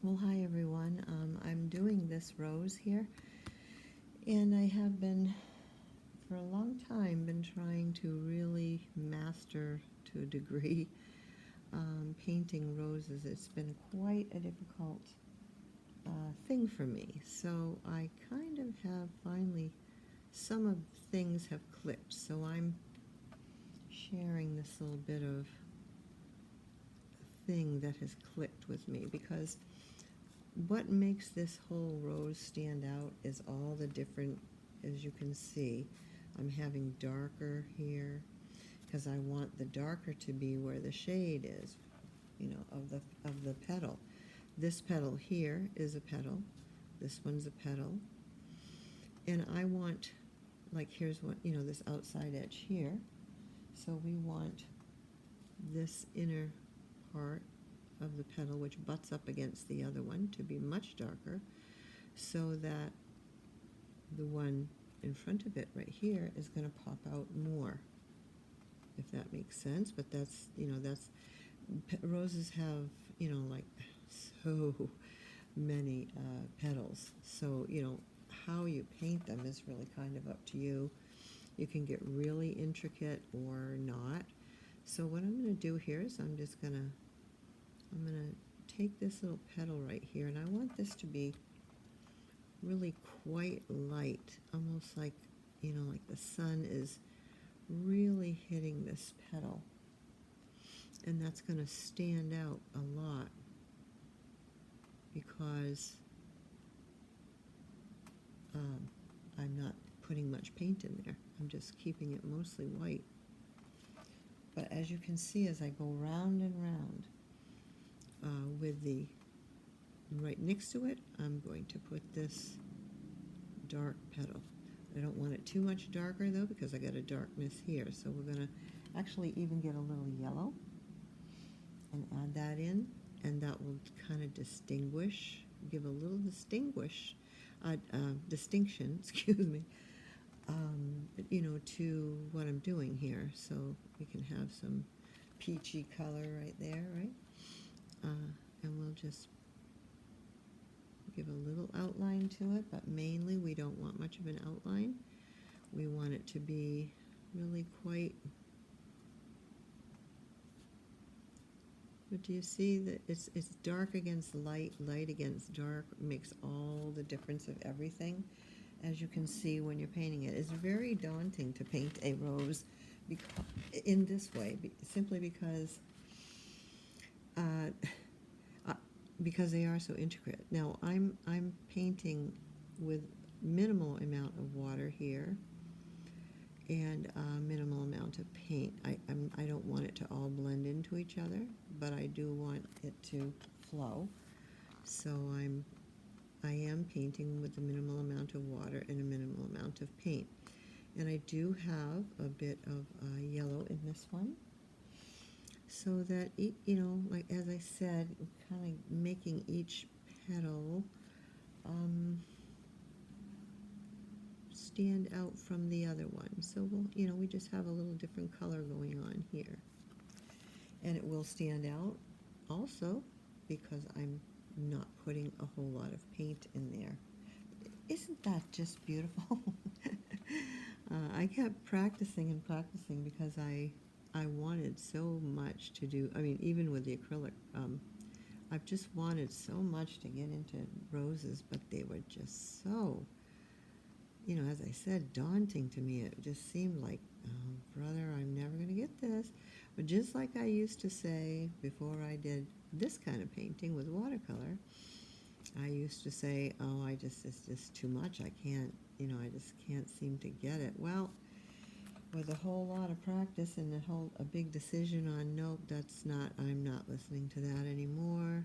Well, hi everyone. I'm doing this rose here, and I have been, for a long time, been trying to really master to a degree painting roses. It's been quite a difficult thing for me. So I kind of have finally, some of things have clicked. So I'm sharing this little bit of thing that has clicked with me because what makes this whole rose stand out is all the different, as you can see, I'm having darker here because I want the darker to be where the shade is, of the petal. This petal here is a petal. This one's a petal. And I want, like, here's what, this outside edge here. So we want this inner part of the petal, which butts up against the other one, to be much darker, so that the one in front of it right here is going to pop out more, if that makes sense. But that's roses have, like, so many petals. So, how you paint them is really kind of up to you. You can get really intricate or not. So what I'm going to do here is I'm going to take this little petal right here, and I want this to be really quite light, almost like, like the sun is really hitting this petal. And that's going to stand out a lot because I'm not putting much paint in there. I'm just keeping it mostly white. But as you can see, as I go round and round with the right next to it, I'm going to put this dark petal. I don't want it too much darker though, because I got a darkness here. So we're going to actually even get a little yellow and add that in, and that will kind of distinguish, give a little distinction, excuse me, to what I'm doing here. So we can have some peachy color right there, right? And we'll just give a little outline to it, but mainly we don't want much of an outline. We want it to be really quite. But do you see that it's dark against light, light against dark makes all the difference of everything, as you can see when you're painting it. It's very daunting to paint a rose in this way, simply uh, because they are so intricate. Now I'm painting with minimal amount of water here and a minimal amount of paint. I don't want it to all blend into each other, but I do want it to flow. So I am painting with a minimal amount of water and a minimal amount of paint. And I do have a bit of yellow in this one, so that, like as I said, kind of making each petal stand out from the other one. So we just have a little different color going on here. And it will stand out also because I'm not putting a whole lot of paint in there. Isn't that just beautiful? I kept practicing and practicing because I wanted so much to do. I mean, even with the acrylic, I've just wanted so much to get into roses, but they were just so, as I said, daunting to me. It just seemed like, oh, brother, I'm never going to get this. But just like I used to say before I did this kind of painting with watercolor, I used to say, oh, it's just too much. I can't, I just can't seem to get it. Well, with a whole lot of practice and a big decision on, nope, I'm not listening to that anymore.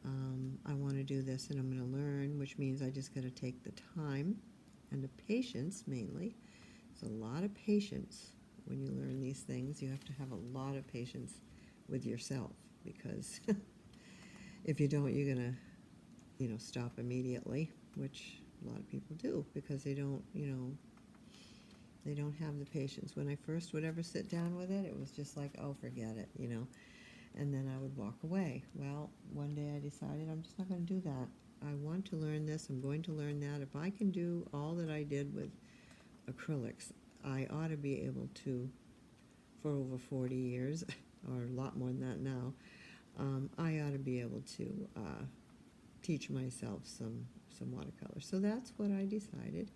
I want to do this and I'm going to learn, which means I just got to take the time and the patience mainly. It's a lot of patience when you learn these things. You have to have a lot of patience with yourself, because if you don't, you're going to, stop immediately, which a lot of people do because they don't, they don't have the patience. When I first would ever sit down with it, it was just like, oh, forget it, and then I would walk away. Well, one day I decided I'm just not going to do that. I want to learn this, I'm going to learn that. If I can do all that I did with acrylics, I ought to be able to, for over 40 years, or a lot more than that now, I ought to be able to teach myself some watercolor. So that's what I decided,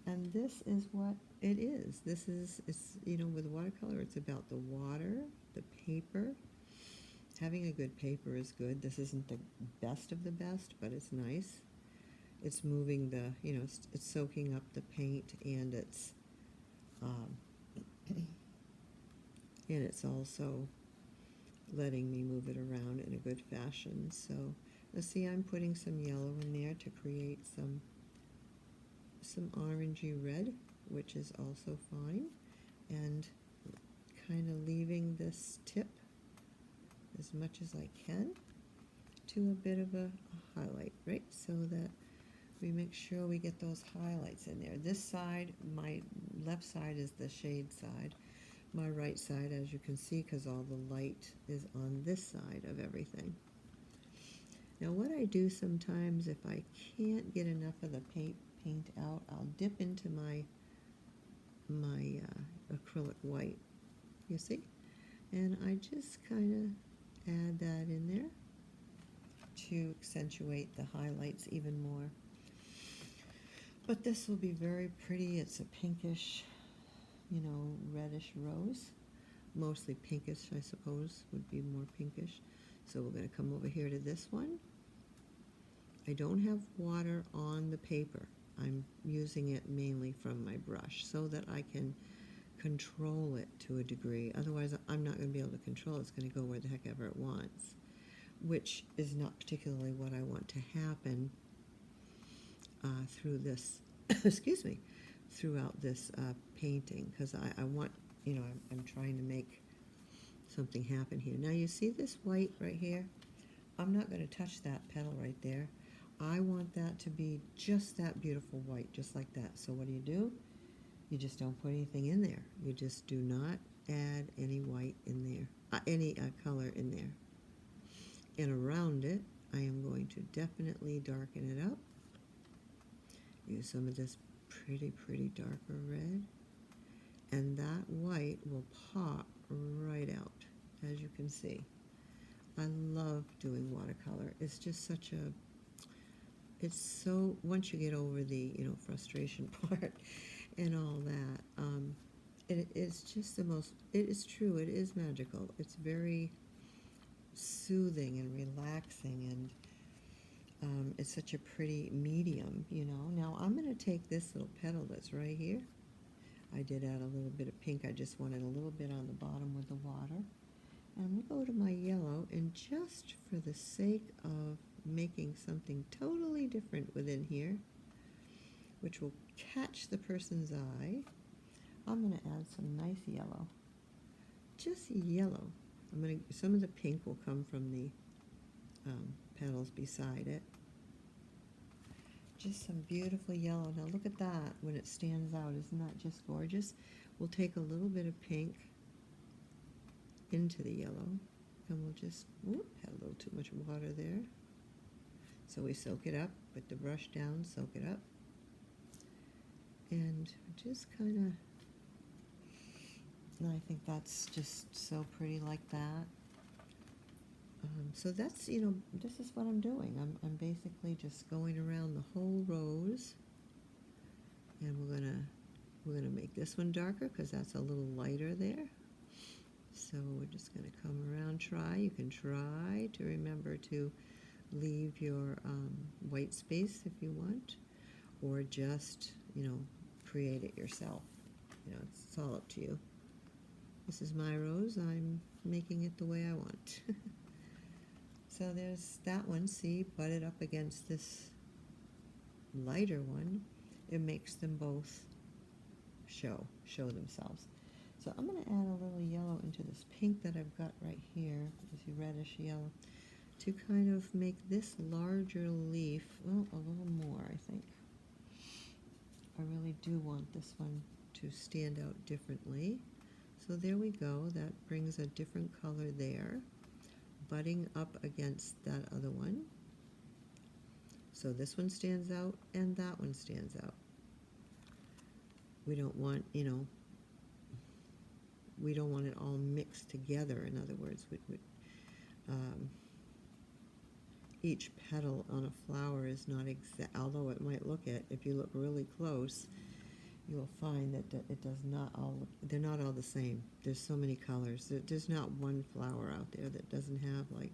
and this is what it is. This is, it's, you know, with watercolor, it's about the water, the paper. Having a good paper is good. This isn't the best of the best, but it's nice. It's moving the, you know, it's soaking up the paint, and it's and it's also letting me move it around in a good fashion. So let's see, I'm putting some yellow in there to create some orangey red, which is also fine, and kind of leaving this tip as much as I can to a bit of a highlight, right? So that we make sure we get those highlights in there. This side, my left side is the shade side. My right side, as you can see, because all the light is on this side of everything. Now what I do sometimes, if I can't get enough of the paint out, I'll dip into my acrylic white, you see? And I just kind of add that in there to accentuate the highlights even more. But this will be very pretty. It's a pinkish, you know, reddish rose. Mostly pinkish, I suppose, would be more pinkish. So we're going to come over here to this one. I don't have water on the paper. I'm using it mainly from my brush so that I can control it to a degree. Otherwise, I'm not going to be able to control it. It's going to go where the heck ever it wants, which is not particularly what I want to happen through this, excuse me, throughout this painting, because I want, you know, I'm trying to make something happen here. Now you see this white right here? I'm not going to touch that petal right there. I want that to be just that beautiful white, just like that. So what do? You just don't put anything in there. You just do not add any white in there, any color in there. And around it, I am going to definitely darken it up. Use some of this pretty darker red. And that white will pop right out, as you can see. I love doing watercolor. It's just such a, it's so, once you get over the, you know, frustration part and all that, it is just the most, it is true, it is magical. It's very soothing and relaxing, and it's such a pretty medium, you know. Now I'm going to take this little petal that's right here. I did add a little bit of pink. I just wanted a little bit on the bottom with the water. And I'm going to go to my yellow, and just for the sake of making something totally different within here, which will catch the person's eye, I'm going to add some nice yellow. Just yellow. Some of the pink will come from the petals beside it. Just some beautiful yellow. Now look at that when it stands out. Isn't that just gorgeous? We'll take a little bit of pink into the yellow, and we'll just, had a little too much water there. So we soak it up, put the brush down, soak it up, and just kind of, I think that's just so pretty like that. So that's, you know, this is what I'm doing. I'm basically just going around the whole rose, and we're gonna make this one darker because that's a little lighter there. So we're just gonna come around. You can try to remember to leave your white space if you want, or just, you know, create it yourself. You know, it's all up to you. This is my rose. I'm making it the way I want. So there's that one, see, butted up against this lighter one. It makes them both show themselves. So I'm going to add a little yellow into this pink that I've got right here, this reddish yellow, to kind of make this larger leaf, well, a little more, I think. I really do want this one to stand out differently. So there we go. That brings a different color there, butting up against that other one. So this one stands out and that one stands out. We don't want, we don't want it all mixed together. In other words, each petal on a flower is not exact, although it might look it, if you look really close, you'll find that it does not all, they're not all the same. There's so many colors. There's not one flower out there that doesn't have like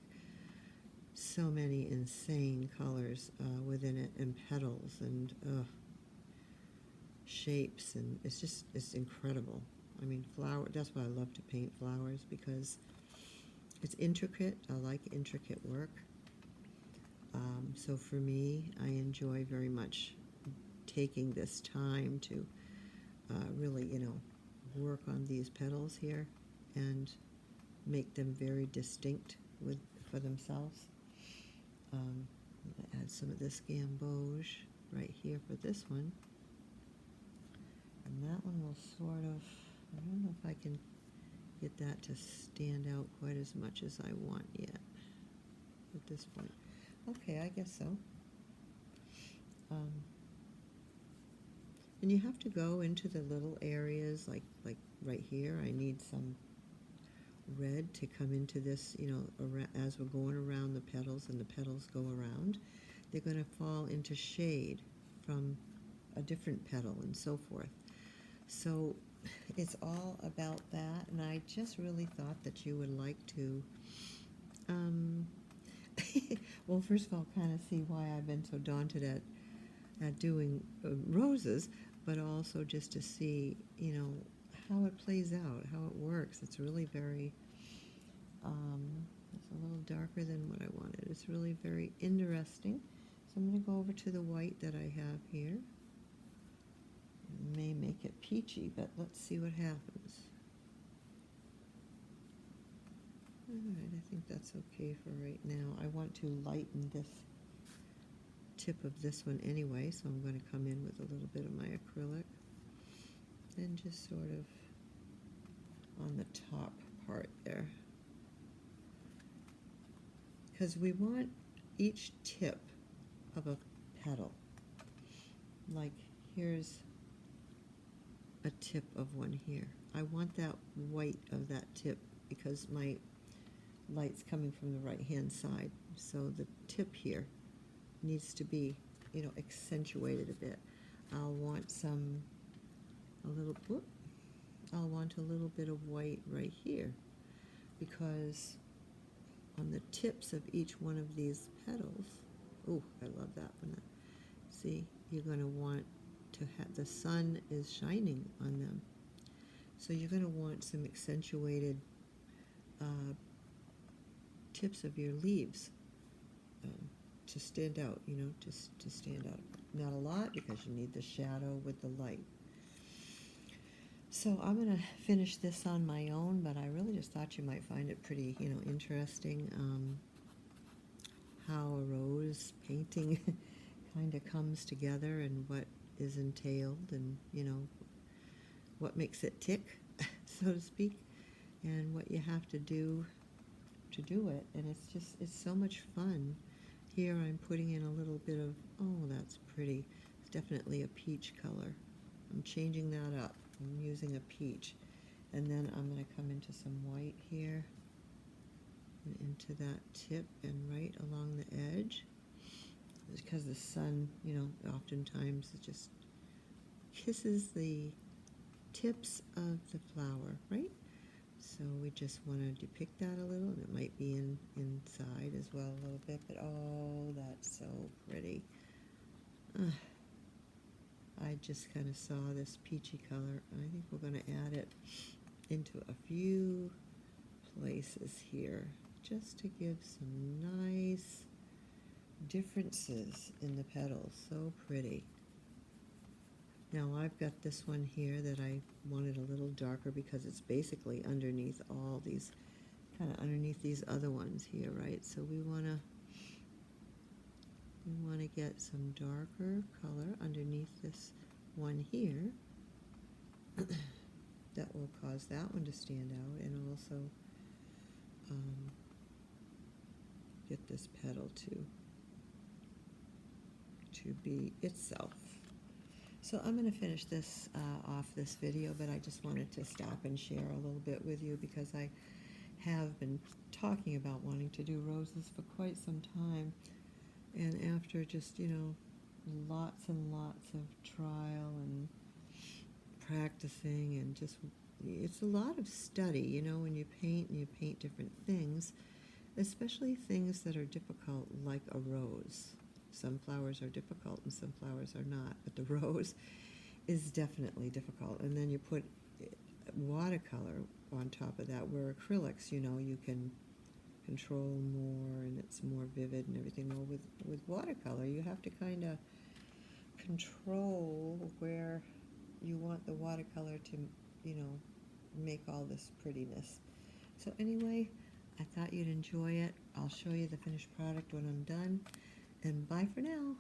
so many insane colors within it, and petals and shapes, and it's incredible. I mean, that's why I love to paint flowers, because it's intricate. I like intricate work. So for me, I enjoy very much taking this time to really, work on these petals here and make them very distinct for themselves. I'm going to add some of this gamboge right here for this one. And that one will sort of, I don't know if I can get that to stand out quite as much as I want yet at this point. Okay, I guess so. And you have to go into the little areas, like right here. I need some red to come into this, as we're going around the petals and the petals go around. They're going to fall into shade from a different petal and so forth. So it's all about that, and I just really thought that you would like to, well, first of all, kind of see why I've been so daunted at doing roses, but also just to see, how it plays out, how it works. It's really very, it's a little darker than what I wanted. It's really very interesting. So I'm going to go over to the white that I have here. It may make it peachy, but let's see what happens. All right, I think that's okay for right now. I want to lighten this tip of this one anyway, so I'm going to come in with a little bit of my acrylic and just sort of on the top part there, because we want each tip of a petal, like here's a tip of one here. I want that white of that tip because my light's coming from the right hand side, so the tip here needs to be, accentuated a bit. I'll want I'll want a little bit of white right here, because on the tips of each one of these petals, oh, I love that one. See, you're going to want to have, the sun is shining on them, so you're going to want some accentuated tips of your leaves to stand out, just to stand out. Not a lot, because you need the shadow with the light. So I'm going to finish this on my own, but I really just thought you might find it pretty, interesting how a rose painting kind of comes together, and what is entailed, and, what makes it tick, so to speak, and what you have to do it. And it's so much fun. Here I'm putting in a little bit of, oh, that's pretty. It's definitely a peach color. I'm changing that up. I'm using a peach. And then I'm going to come into some white here, and into that tip, and right along the edge. Because the sun, oftentimes it just kisses the tips of the flower, right? So we just want to depict that a little, and it might be inside as well a little bit, but oh, that's so pretty. I just kind of saw this peachy color, and I think we're going to add it into a few places here, just to give some nice differences in the petals. So pretty. Now I've got this one here that I wanted a little darker, because it's basically underneath all these, kind of underneath these other ones here, right? So we want to get some darker color underneath this one here. That will cause that one to stand out, and also get this petal too. to be itself. So I'm going to finish this off this video, but I just wanted to stop and share a little bit with you because I have been talking about wanting to do roses for quite some time. And after just, lots and lots of trial and practicing and just, it's a lot of study, when you paint and you paint different things, especially things that are difficult like a rose. Some flowers are difficult and some flowers are not, but the rose is definitely difficult. And then you put watercolor on top of that, where acrylics, you can control more and it's more vivid and everything. Well, with watercolor, you have to kind of control where you want the watercolor to, make all this prettiness. So anyway, I thought you'd enjoy it. I'll show you the finished product when I'm done. And bye for now.